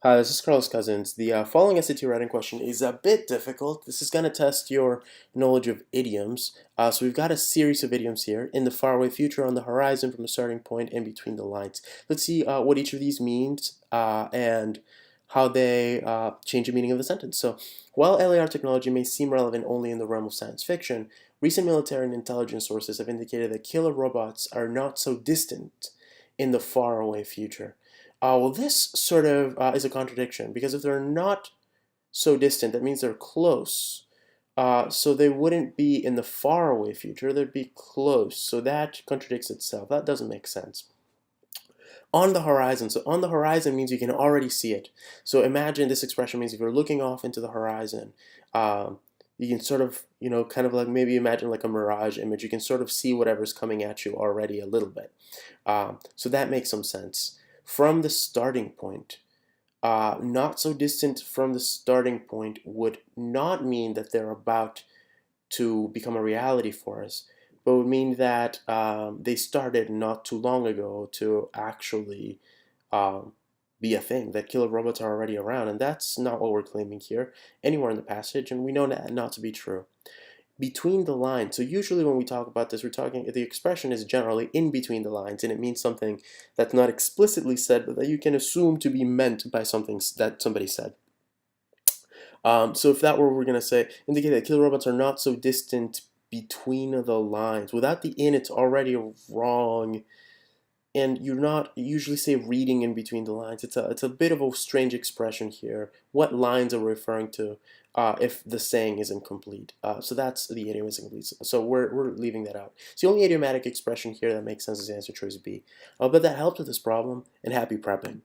Hi, this is Carlos Cousins. The following SAT writing question is a bit difficult. This is going to test your knowledge of idioms. So we've got a series of idioms here. In the faraway future, on the horizon, from the starting point, and between the lines. Let's see what each of these means and how they change the meaning of the sentence. So while LAR technology may seem relevant only in the realm of science fiction, recent military and intelligence sources have indicated that killer robots are not so distant in the faraway future. Well, this sort of is a contradiction because if they're not so distant, that means they're close. So they wouldn't be in the faraway future, they'd be close. So that contradicts itself. That doesn't make sense. On the horizon. So on the horizon means you can already see it. So imagine this expression means if you're looking off into the horizon, you can sort of, kind of like maybe imagine like a mirage image. You can sort of see whatever's coming at you already a little bit. So that makes some sense. From the starting point, not so distant from the starting point would not mean that they're about to become a reality for us, but would mean that they started not too long ago to actually um, be a thing, that killer robots are already around. And that's not what we're claiming here anywhere in the passage, and we know that not to be true. Between the lines. So usually when we talk about this, we're talking, the expression is generally in between the lines, and it means something that's not explicitly said, but that you can assume to be meant by something that somebody said. So if that were what we're going to say, indicate that killer robots are not so distant between the lines. Without the in, it's already wrong, and you're not you usually say reading in between the lines. It's a bit of a strange expression here. What lines are we referring to if the saying is incomplete? So that's the idiom is incomplete. So we're leaving that out. So the only idiomatic expression here that makes sense is answer choice B. But that helped with this problem, and happy prepping.